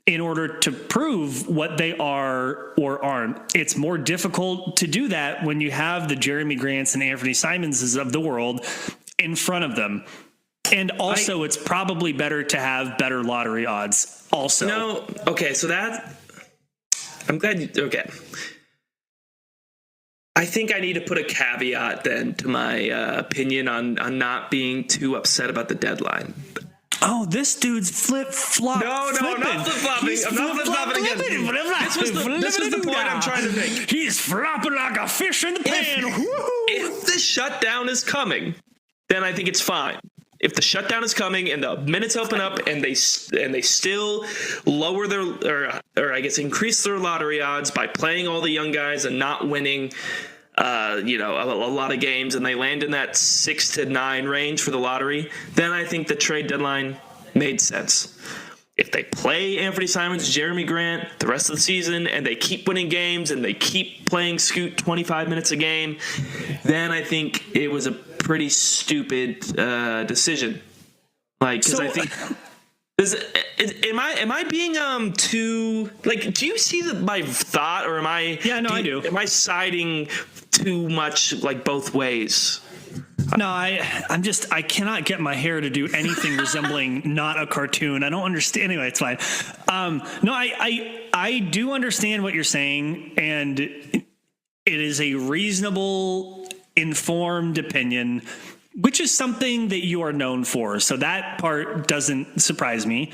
in order to prove what they are or aren't. It's more difficult to do that when you have the Jeremy Grants and Anthony Simonses of the world in front of them. And also, it's probably better to have better lottery odds also. No, okay, so I'm glad you, okay. I think I need to put a caveat then to my opinion on not being too upset about the deadline. Oh, this dude's flip-flop. No, I'm not flip-flopping. I'm not flip-flopping again. This was the point I'm trying to make. He's flopping like a fish in the pan. If the shutdown is coming, then I think it's fine. If the shutdown is coming and the minutes open up and they still lower their or I guess increase their lottery odds by playing all the young guys and not winning a lot of games, and they land in that 6 to 9 range for the lottery, then I think the trade deadline made sense. If they play Anthony Simons, Jeremy Grant the rest of the season, and they keep winning games and they keep playing Scoot 25 minutes a game, then I think it was a pretty stupid decision. Like, because I think am I being too, like, do you see my thought, or am I? Yeah, no, I do. Am I siding too much like both ways? No, I cannot get my hair to do anything resembling not a cartoon. I don't understand. Anyway, it's fine. No, I do understand what you're saying, and it is a reasonable, informed opinion, which is something that you are known for. So that part doesn't surprise me.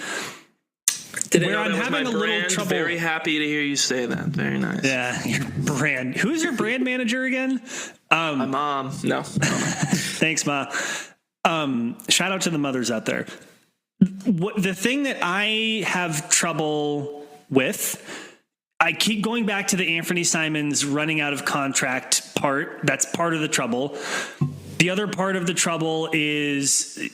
Where I'm having a little trouble. Very happy to hear you say that. Very nice. Yeah, your brand. Who's your brand manager again? My mom. No. Thanks, Ma. Shout out to the mothers out there. The thing that I have trouble with, I keep going back to the Anthony Simons running out of contract part. That's part of the trouble. The other part of the trouble is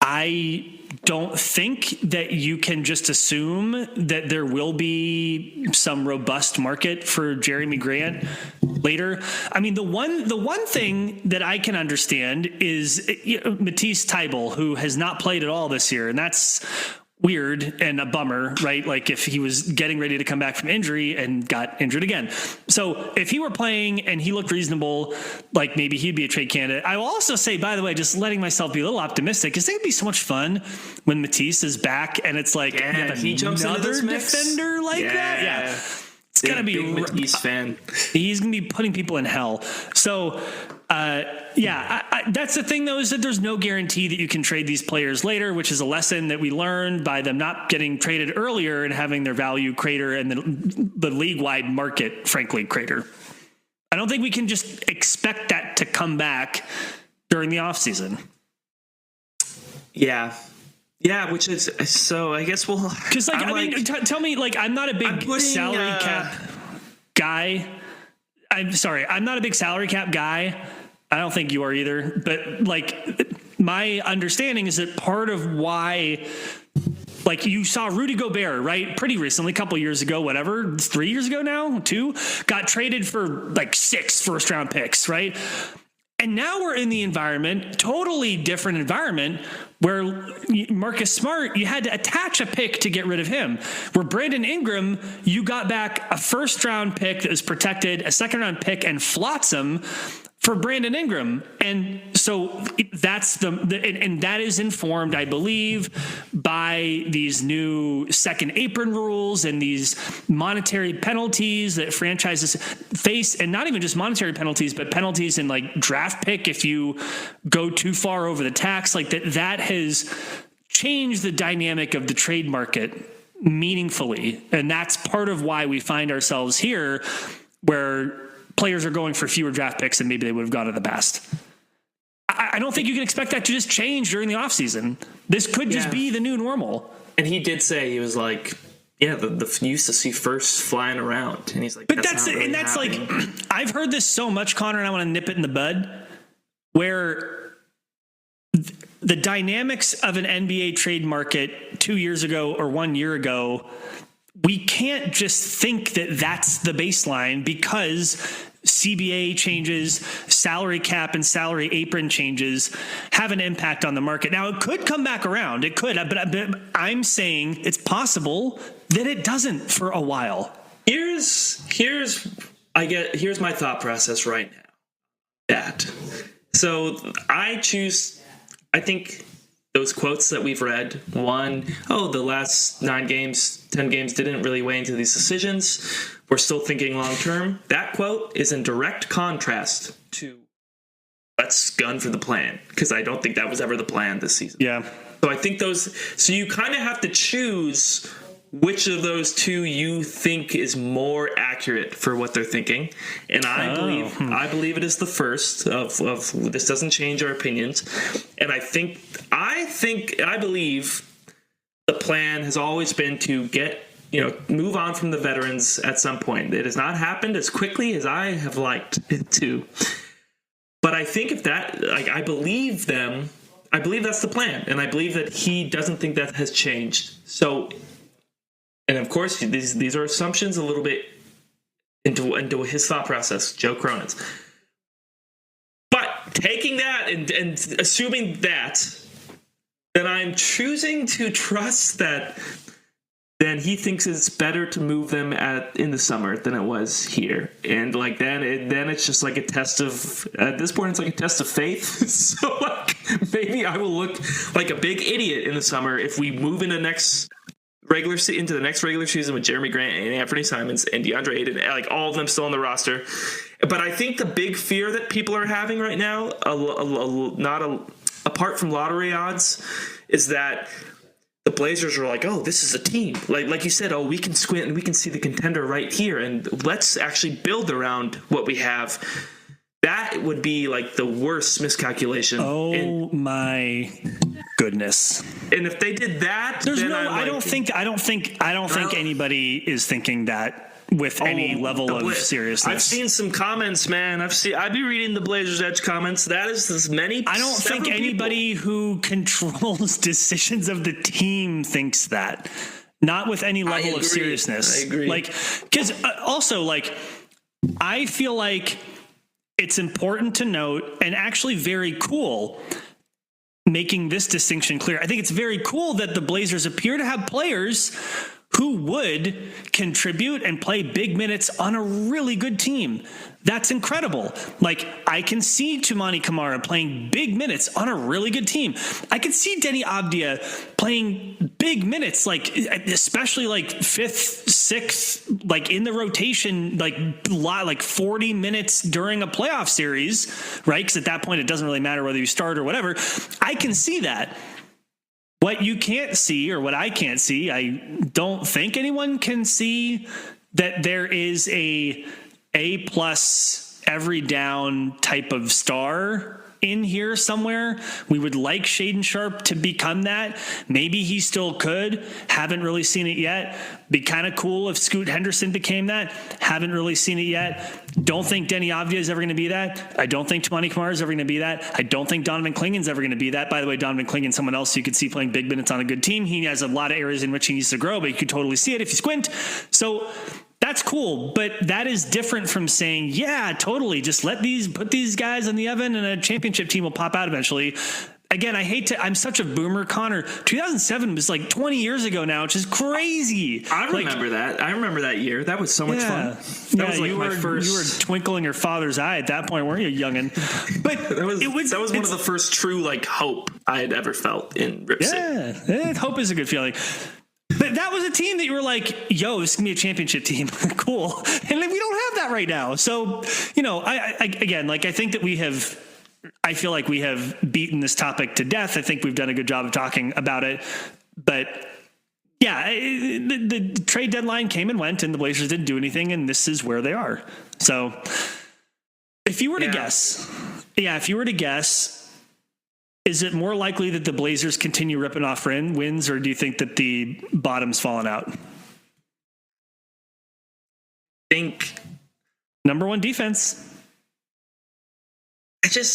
I don't think that you can just assume that there will be some robust market for Jeremy Grant later. I mean, the one thing that I can understand is Matisse Thybulle, who has not played at all this year, and that's weird and a bummer, right? Like if he was getting ready to come back from injury and got injured again. So if he were playing and he looked reasonable, like maybe he'd be a trade candidate. I will also say, by the way, just letting myself be a little optimistic, because it'd be so much fun when Matisse is back and it's like, he jumps into this mix. Defender like that. Yeah. It's going to be a big Matisse fan. He's going to be putting people in hell. So, that's the thing, though, is that there's no guarantee that you can trade these players later, which is a lesson that we learned by them not getting traded earlier and having their value crater and the league-wide market, frankly, crater. I don't think we can just expect that to come back during the offseason. Yeah. Yeah, which is, so I guess we'll... Because, tell me, like, I'm not a big salary cap guy. I'm sorry, I'm not a big salary cap guy. I don't think you are either. But, like, my understanding is that part of why, like, you saw Rudy Gobert, right? Pretty recently, a couple years ago, whatever, 3 years ago now, 2, got traded for like 6 first-round picks, right? And now we're in the environment, totally different environment, where Marcus Smart, you had to attach a pick to get rid of him. Where Brandon Ingram, you got back a first-round pick that was protected, a second-round pick, and Flotsam for Brandon Ingram. And so that's and that is informed, I believe, by these new second apron rules and these monetary penalties that franchises face, and not even just monetary penalties, but penalties in like draft pick if you go too far over the tax. Like that has changed the dynamic of the trade market meaningfully. And that's part of why we find ourselves here where players are going for fewer draft picks than maybe they would have gone in the past. I don't think you can expect that to just change during the offseason. This could just be the new normal. And he did say, he was like, yeah, the used to see firsts flying around. And he's like, but that's like, I've heard this so much, Connor, and I want to nip it in the bud, where the dynamics of an NBA trade market 2 years ago or 1 year ago, we can't just think that that's the baseline, because CBA changes, salary cap and salary apron changes have an impact on the market. Now, it could come back around. It could, but I'm saying it's possible that it doesn't for a while. Here's my thought process right now. So I think those quotes that we've read, the last 9 games, 10 games didn't really weigh into these decisions. We're still thinking long term. That quote is in direct contrast to let's gun for the plan, because I don't think that was ever the plan this season. Yeah. So I think so you kind of have to choose which of those two you think is more accurate for what they're thinking. And I believe it is the first of this doesn't change our opinions. And I believe the plan has always been to move on from the veterans at some point. It has not happened as quickly as I have liked it to. But I think I believe them. I believe that's the plan. And I believe that he doesn't think that has changed. So, and of course, these are assumptions a little bit into his thought process, Joe Cronin's. But taking that and assuming that, then I'm choosing to trust that then he thinks it's better to move them in the summer than it was here. And like then it's just like a test of, at this point, it's like a test of faith. So like maybe I will look like a big idiot in the summer if we move into the next regular season with Jeremy Grant and Anthony Simons and DeAndre Ayton, like all of them still on the roster. But I think the big fear that people are having right now, apart from lottery odds, is that the Blazers are like, oh, this is a team. Like you said, oh, we can squint and we can see the contender right here, and let's actually build around what we have. That would be like the worst miscalculation. Oh my goodness! And if they did that, I don't think anybody is thinking that with any level of seriousness. I've seen some comments, man. I'd be reading the Blazers Edge comments. That is as many. I don't think anybody who controls decisions of the team thinks that. Not with any level of seriousness. I agree. Because also, I feel like it's important to note, and actually very cool, making this distinction clear. I think it's very cool that the Blazers appear to have players who would contribute and play big minutes on a really good team. That's incredible. I can see Toumani Camara playing big minutes on a really good team. I can see Denny Abdia playing big minutes, especially fifth, sixth, in the rotation, 40 minutes during a playoff series, right? Because at that point, it doesn't really matter whether you start or whatever. I can see that. What you can't see, or what I can't see, I don't think anyone can see, that there is A+ every down type of star in here somewhere. We would like Shaden Sharp to become that. Maybe he still could. Haven't really seen it yet. Be kind of cool if Scoot Henderson became that. Haven't really seen it yet. Don't think Denny Avdia is ever going to be that. I don't think Toumani Camara is ever going to be that. I don't think Donovan Klingon's ever going to be that. By the way, Donovan Klingon, someone else you could see playing big minutes on a good team. He has a lot of areas in which he needs to grow, but you could totally see it if you squint. So that's cool, but that is different from saying, yeah, totally, just put these guys in the oven and a championship team will pop out eventually. Again, I'm such a boomer, Connor. 2007 was like 20 years ago now, which is crazy. I remember that. I remember that year. That was so much fun. That was like my first. You were twinkle in your father's eye at that point, weren't you, youngin? But that was one of the first true like hope I had ever felt in Rip City. Yeah, hope is a good feeling. But that was a team that you were like, yo, this is going to be a championship team. Cool. And we don't have that right now. So, I think that I feel like we have beaten this topic to death. I think we've done a good job of talking about it. But yeah, the trade deadline came and went and the Blazers didn't do anything. And this is where they are. So if you were to guess, is it more likely that the Blazers continue ripping off wins, or do you think that the bottom's fallen out? I think number one defense.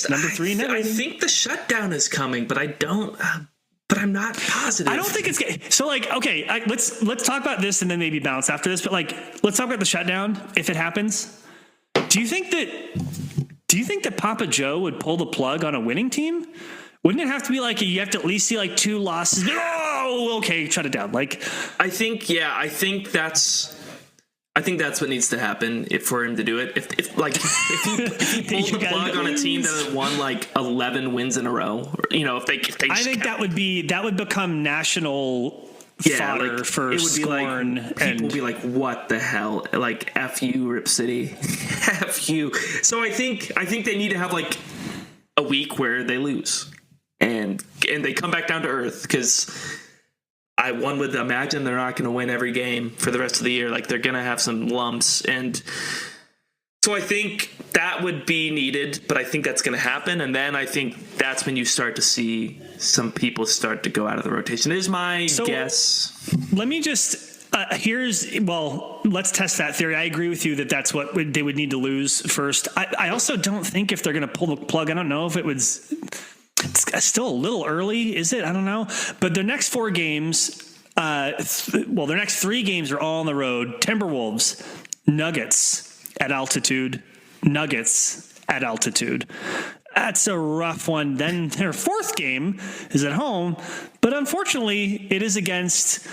Number three net rating. I think the shutdown is coming, but but I'm not positive. I don't think it's so. Like, okay, let's talk about this and then maybe bounce after this. But let's talk about the shutdown if it happens. Do you think that Papa Joe would pull the plug on a winning team? Wouldn't it have to be like you have to at least see like 2 losses? Oh, okay, shut it down. I think that's what needs to happen for him to do it. If he pulled the plug on a team that had won like 11 wins in a row, if they I think that would become national fodder for scorn. People would be like, what the hell? Like, F you, Rip City. F you. So I think they need to have like a week where they lose and they come back down to earth, because one would imagine they're not going to win every game for the rest of the year. Like, they're going to have some lumps. And so I think that would be needed, but I think that's going to happen. And then I think that's when you start to see some people start to go out of the rotation is my guess. Let me just, let's test that theory. I agree with you that that's what they would need to lose first. I also don't think if they're going to pull the plug, I don't know if it's still a little early, is it? I don't know. But their next 4 games, their next 3 games are all on the road. Timberwolves, Nuggets at altitude, That's a rough one. Then their 4th game is at home. But unfortunately, it is against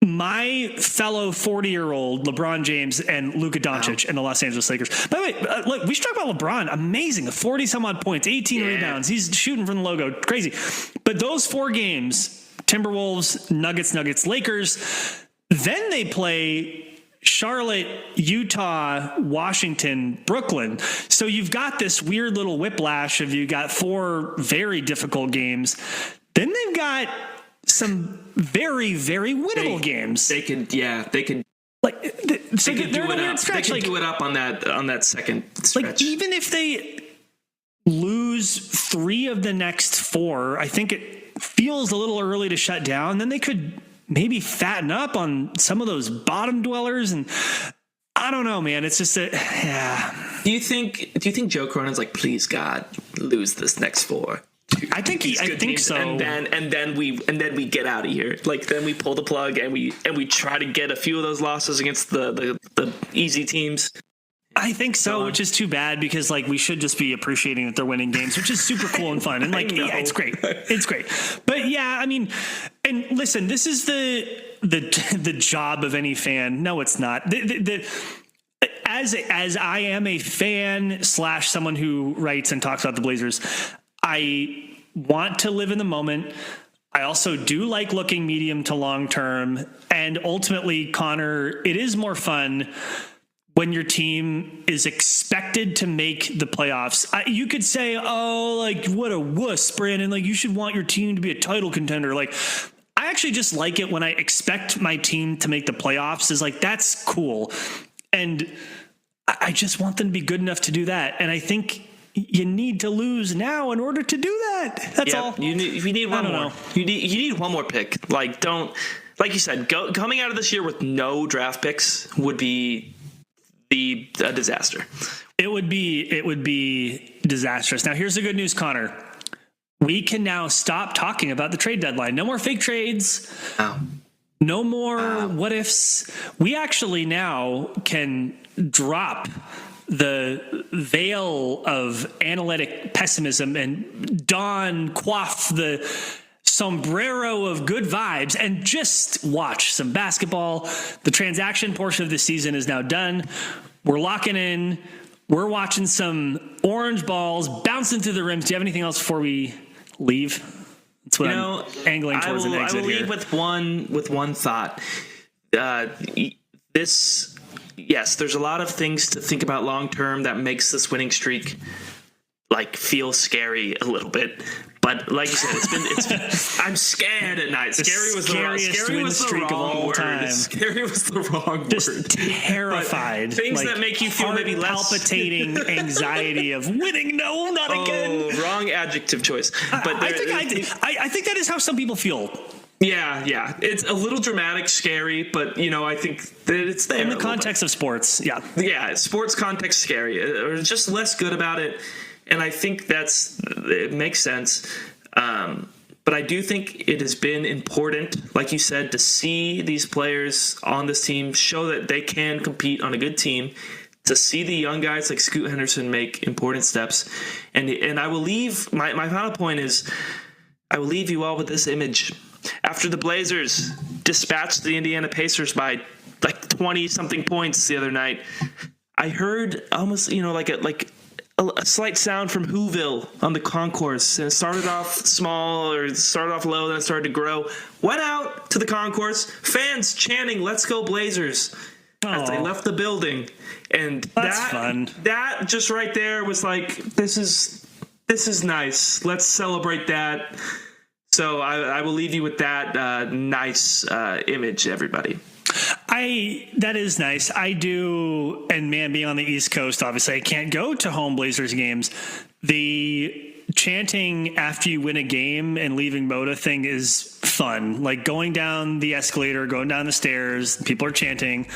my fellow 40-year-old LeBron James and Luka Doncic and the Los Angeles Lakers. By the way, look, we should talk about LeBron. Amazing. 40-some-odd points, 18 rebounds. He's shooting from the logo. Crazy. But those 4 games, Timberwolves, Nuggets, Lakers, then they play Charlotte, Utah, Washington, Brooklyn. So you've got this weird little whiplash of you got 4 very difficult games. Then they've got some very, very winnable games. They could like so they're in a weird stretch. They could do it up on that second stretch. Like, even if they lose 3 of the next 4, I think it feels a little early to shut down. Then they could maybe fatten up on some of those bottom dwellers, and I don't know, man. It's just Do you think Joe Cronin's like, please God, lose this next 4? I think so. And then we get out of here. Like, then we pull the plug and we try to get a few of those losses against the easy teams. I think so, which is too bad, because like we should just be appreciating that they're winning games, which is super cool and fun. And like, yeah, it's great. It's great. But yeah, I mean, and listen, this is the job of any fan. No, it's not. As I am a fan / someone who writes and talks about the Blazers, I want to live in the moment. I also do like looking medium to long term. And ultimately, Connor, it is more fun when your team is expected to make the playoffs. You could say, oh, like, what a wuss, Brandon. Like, you should want your team to be a title contender. Like, I actually just like it when I expect my team to make the playoffs. Is like, that's cool. And I just want them to be good enough to do that. And I think you need to lose now in order to do that. That's all. You need one more. Know. You need one more pick. Like you said, coming out of this year with no draft picks would be a disaster. It would be disastrous. Now, here's the good news, Connor. We can now stop talking about the trade deadline. No more fake trades. Oh. No more what ifs. We actually now can drop the veil of analytic pessimism and quaff the sombrero of good vibes and just watch some basketball. The transaction portion of the season is now done. We're locking in. We're watching some orange balls bouncing through the rims. Do you have anything else before we leave? That's what I'm angling towards an exit here. I will leave with one thought. There's a lot of things to think about long term that makes this winning streak feel scary a little bit. But like you said, I'm scared at night. Scary was the wrong word. Scary was the wrong word. Just terrified. Things that make you feel maybe less palpitating anxiety of winning. No, not again. Wrong adjective choice. But I think that is how some people feel. Yeah. It's a little dramatic, scary, but I think that it's there in the context of sports. Yeah, sports context, scary, or just less good about it. And I think it makes sense. But I do think it has been important, like you said, to see these players on this team show that they can compete on a good team, to see the young guys like Scoot Henderson make important steps. And I will leave, my final point is, I will leave you all with this image. After the Blazers dispatched the Indiana Pacers by 20-something points the other night, I heard almost, a slight sound from Whoville on the concourse, and it started off small or started off low, then it started to grow. Went out to the concourse, fans chanting "Let's go Blazers" as they left the building, and that's fun. That just right there was this is nice. Let's celebrate that. So I will leave you with that nice image, everybody. That is nice. I do, and man, being on the East Coast, obviously I can't go to home Blazers games. The chanting after you win a game and leaving Moda thing is fun. Going down the escalator, going down the stairs, people are chanting.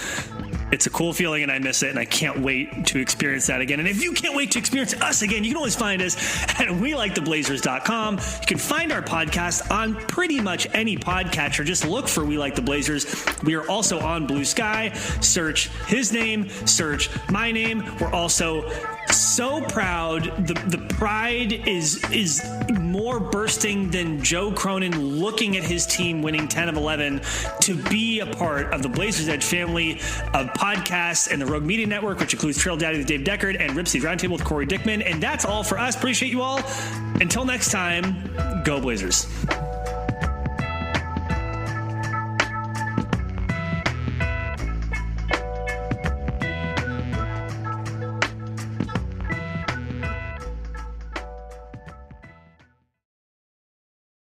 It's a cool feeling, and I miss it, and I can't wait to experience that again. And if you can't wait to experience us again, you can always find us at WeLikeTheBlazers.com. You can find our podcast on pretty much any podcatcher. Just look for We Like the Blazers. We are also on Blue Sky. Search his name, search my name. We're also so proud. The pride is more bursting than Joe Cronin looking at his team winning 10 of 11 to be a part of the Blazers Edge family of podcasts and the Rogue Media Network, which includes Trail Daddy with Dave Deckard and Rip City Roundtable with Cory Dickman. And that's all for us. Appreciate you all. Until next time, go Blazers.